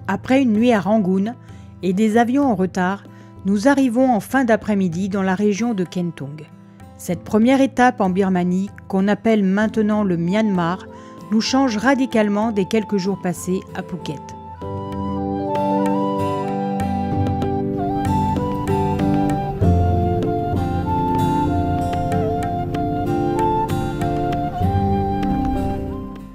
Après une nuit à Rangoon et des avions en retard, nous arrivons en fin d'après-midi dans la région de Kentung. Cette première étape en Birmanie, qu'on appelle maintenant le Myanmar, nous change radicalement des quelques jours passés à Phuket.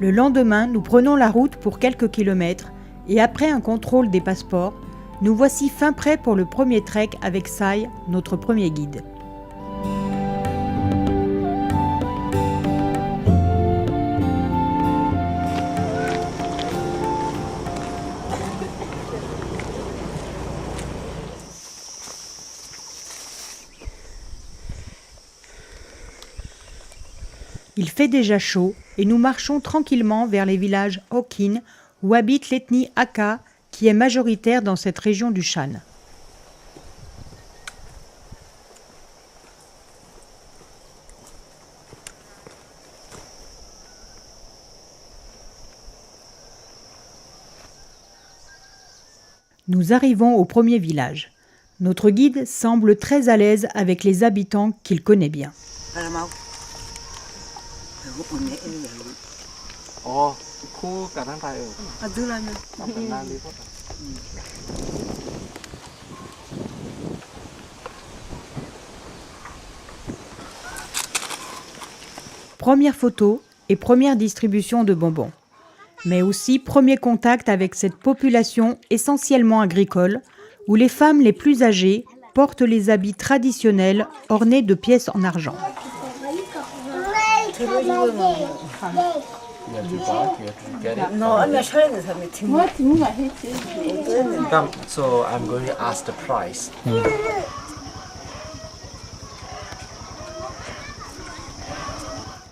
Le lendemain, nous prenons la route pour quelques kilomètres et après un contrôle des passeports, nous voici fin prêts pour le premier trek avec Sai, notre premier guide. Il fait déjà chaud et nous marchons tranquillement vers les villages Hokin où habite l'ethnie Akha qui est majoritaire dans cette région du Shan. Nous arrivons au premier village. Notre guide semble très à l'aise avec les habitants qu'il connaît bien. Première photo et première distribution de bonbons, mais aussi premier contact avec cette population essentiellement agricole où les femmes les plus âgées portent les habits traditionnels ornés de pièces en argent. So I'm going to ask the price.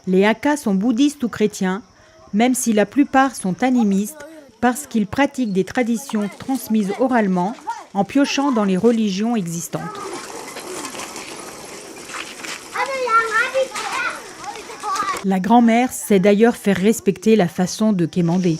Les Hakka sont bouddhistes ou chrétiens, même si la plupart sont animistes parce qu'ils pratiquent des traditions transmises oralement en piochant dans les religions existantes. La grand-mère sait d'ailleurs faire respecter la façon de quémander.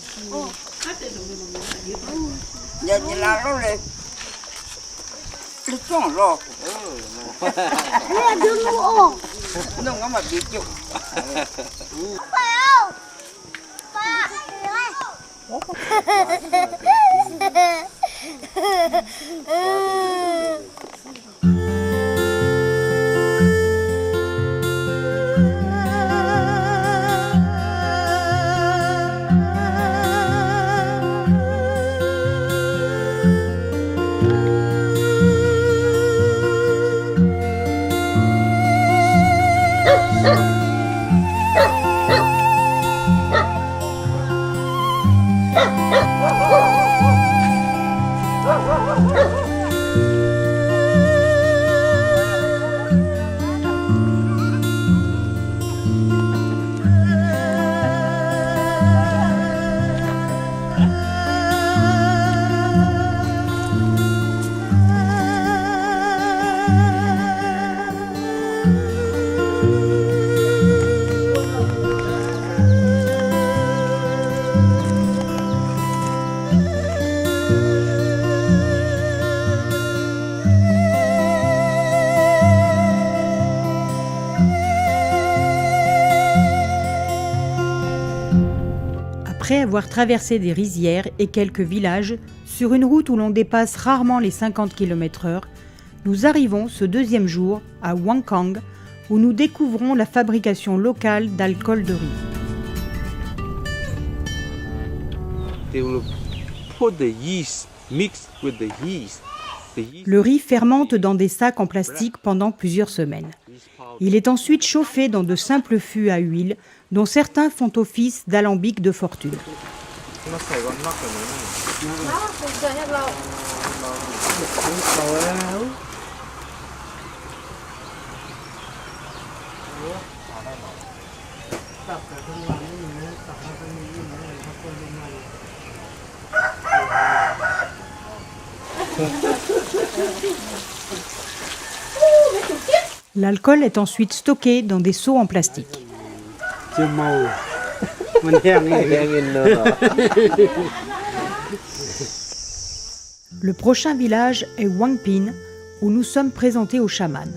Après avoir traversé des rizières et quelques villages, sur une route où l'on dépasse rarement les 50 km/h, nous arrivons ce deuxième jour à Wangkang, où nous découvrons la fabrication locale d'alcool de riz. They will put the yeast mixed with the yeast. Le riz fermente dans des sacs en plastique pendant plusieurs semaines. Il est ensuite chauffé dans de simples fûts à huile, dont certains font office d'alambic de fortune. L'alcool est ensuite stocké dans des seaux en plastique. Le prochain village est Wangpin, où nous sommes présentés au chaman.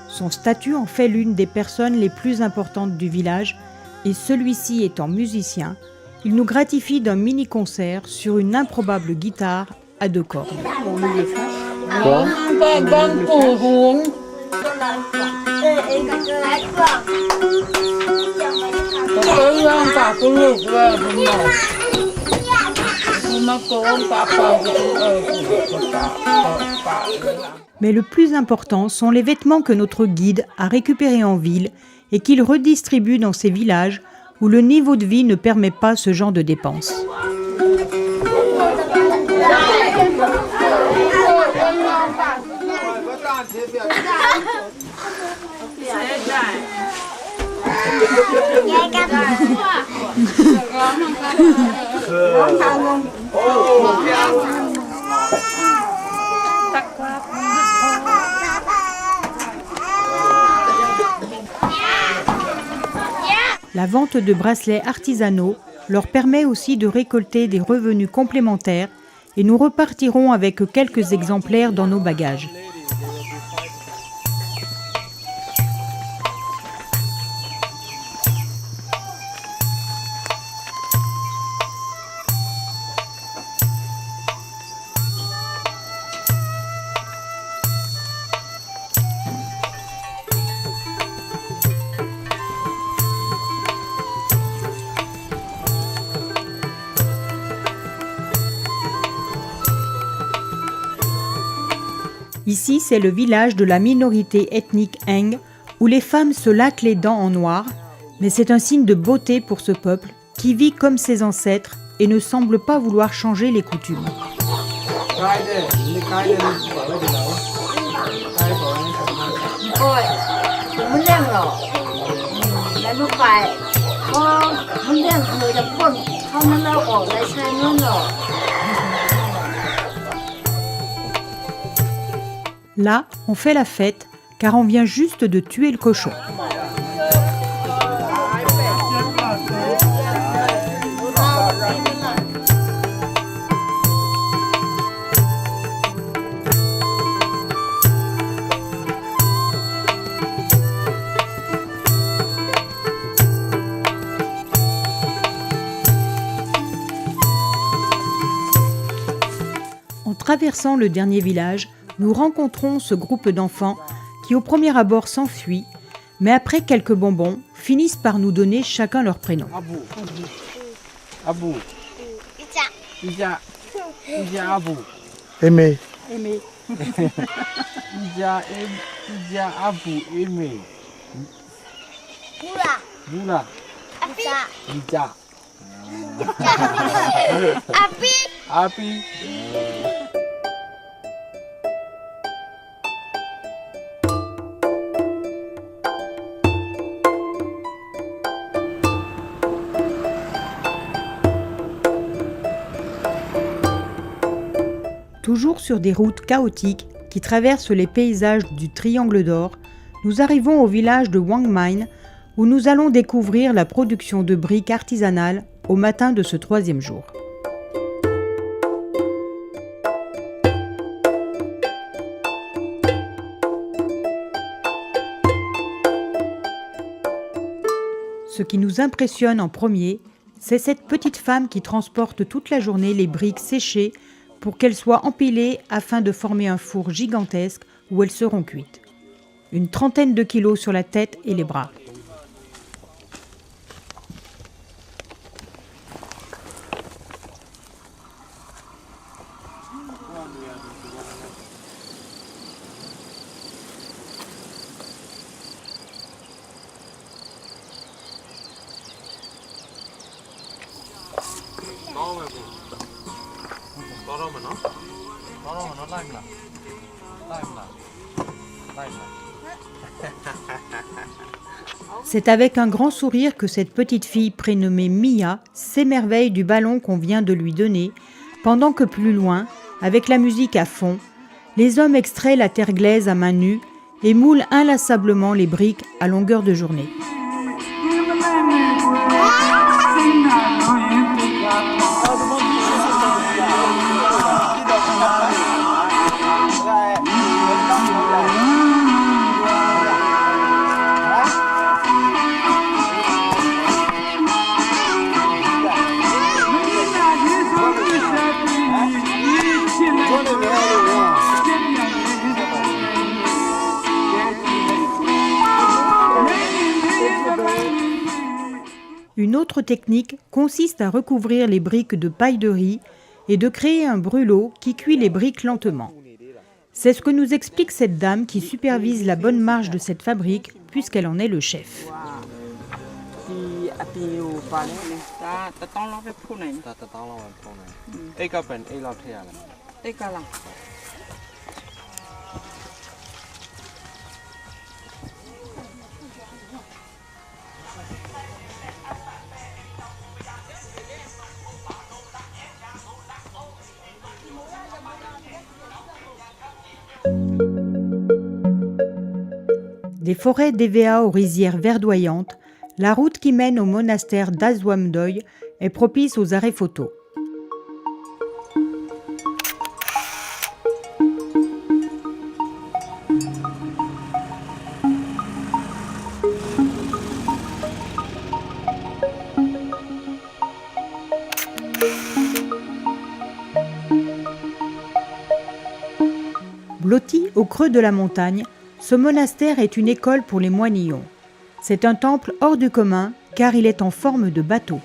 Son statut en fait l'une des personnes les plus importantes du village, et celui-ci étant musicien, il nous gratifie d'un mini-concert sur une improbable guitare à 2 cordes. Mais le plus important sont les vêtements que notre guide a récupérés en ville et qu'il redistribue dans ces villages où le niveau de vie ne permet pas ce genre de dépenses. La vente de bracelets artisanaux leur permet aussi de récolter des revenus complémentaires et nous repartirons avec quelques exemplaires dans nos bagages. Ici, c'est le village de la minorité ethnique Heng, où les femmes se laquent les dents en noir, mais c'est un signe de beauté pour ce peuple qui vit comme ses ancêtres et ne semble pas vouloir changer les coutumes. Là, on fait la fête, car on vient juste de tuer le cochon. En traversant le dernier village, nous rencontrons ce groupe d'enfants qui au premier abord s'enfuient, mais après quelques bonbons, finissent par nous donner chacun leur prénom. Abou. Ija. Abou. Aimé. Ija Abou. Aimé. Bula. Ija. Api. Toujours sur des routes chaotiques qui traversent les paysages du Triangle d'Or, nous arrivons au village de Wangmine où nous allons découvrir la production de briques artisanales au matin de ce 3e jour. Ce qui nous impressionne en premier, c'est cette petite femme qui transporte toute la journée les briques séchées pour qu'elles soient empilées afin de former un four gigantesque où elles seront cuites. Une trentaine de kilos sur la tête et les bras. C'est avec un grand sourire que cette petite fille prénommée Mia s'émerveille du ballon qu'on vient de lui donner, pendant que plus loin, avec la musique à fond, les hommes extraient la terre glaise à main nue et moulent inlassablement les briques à longueur de journée. autre technique consiste à recouvrir les briques de paille de riz et de créer un brûlot qui cuit les briques lentement. C'est ce que nous explique cette dame qui supervise la bonne marche de cette fabrique puisqu'elle en est le chef. Des forêts d'hévéa aux rizières verdoyantes, la route qui mène au monastère d'Azwamdoy est propice aux arrêts photos. Blotti au creux de la montagne, ce monastère est une école pour les moinillons. C'est un temple hors du commun car il est en forme de bateau.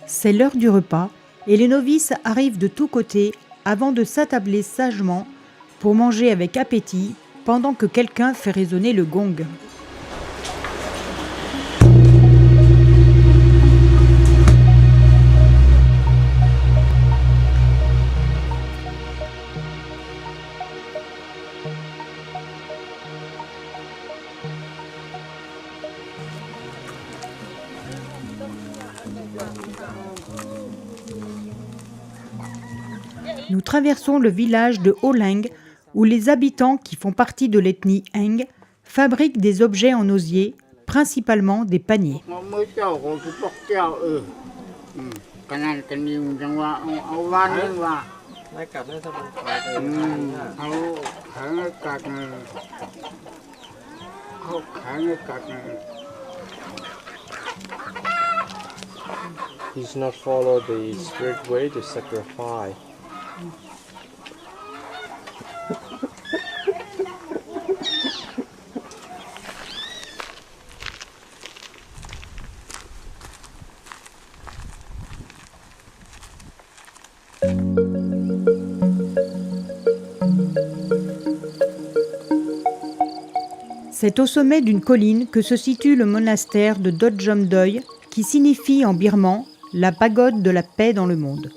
C'est l'heure du repas et les novices arrivent de tous côtés avant de s'attabler sagement pour manger avec appétit pendant que quelqu'un fait résonner le gong. Nous traversons le village de Oleng où les habitants qui font partie de l'ethnie Heng fabriquent des objets en osier, principalement des paniers. He's not follow the strict way to sacrifice. C'est au sommet d'une colline que se situe le monastère de Dodjomdoy, qui signifie en birman « la pagode de la paix dans le monde ».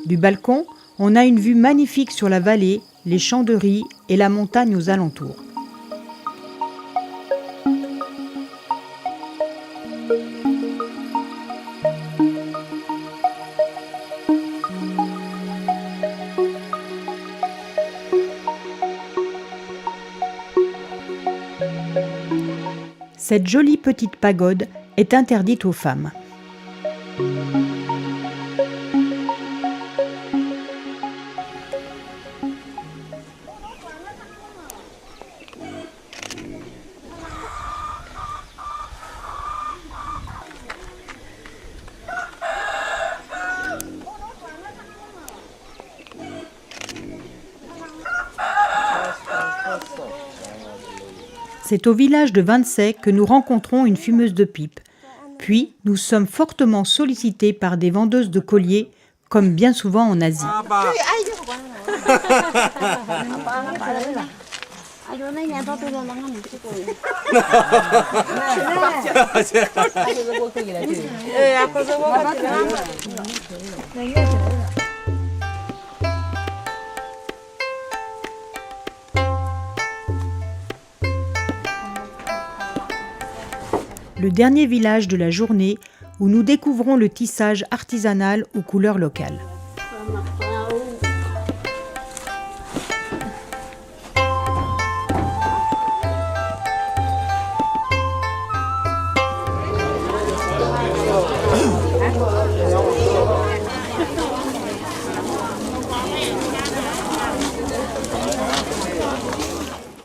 Du balcon, on a une vue magnifique sur la vallée, les champs de riz et la montagne aux alentours. Cette jolie petite pagode est interdite aux femmes. C'est au village de Vansay que nous rencontrons une fumeuse de pipe. Puis, nous sommes fortement sollicités par des vendeuses de colliers, comme bien souvent en Asie. Le dernier village de la journée où nous découvrons le tissage artisanal aux couleurs locales.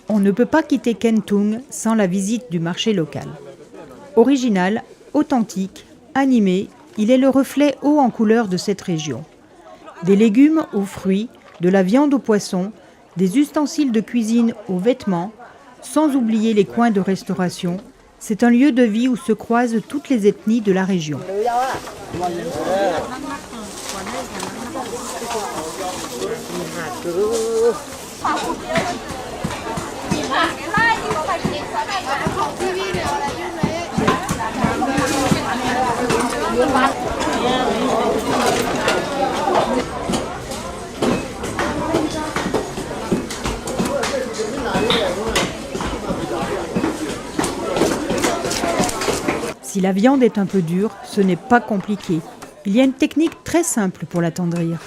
On on ne peut pas quitter Kentung sans la visite du marché local. Original, authentique, animé, il est le reflet haut en couleur de cette région. Des légumes aux fruits, de la viande aux poissons, des ustensiles de cuisine aux vêtements, sans oublier les coins de restauration, c'est un lieu de vie où se croisent toutes les ethnies de la région. Si la viande est un peu dure, ce n'est pas compliqué. Il y a une technique très simple pour l'attendrir.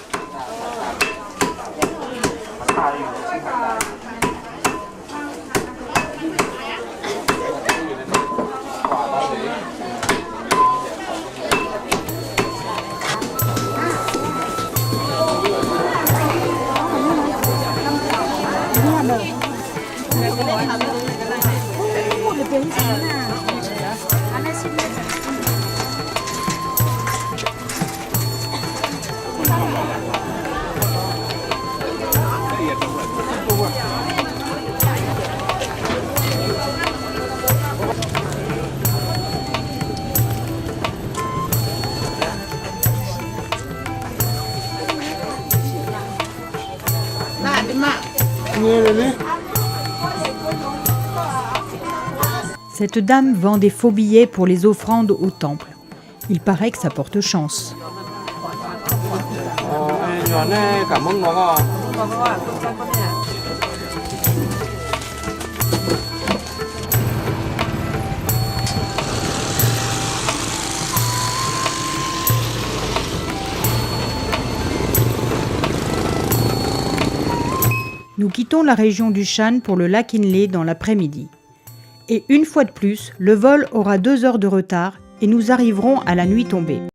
Cette dame vend des faux billets pour les offrandes au temple. Il paraît que ça porte chance. Nous quittons la région du Shan pour le lac Inle dans l'après-midi. Et une fois de plus, le vol aura 2 heures de retard et nous arriverons à la nuit tombée.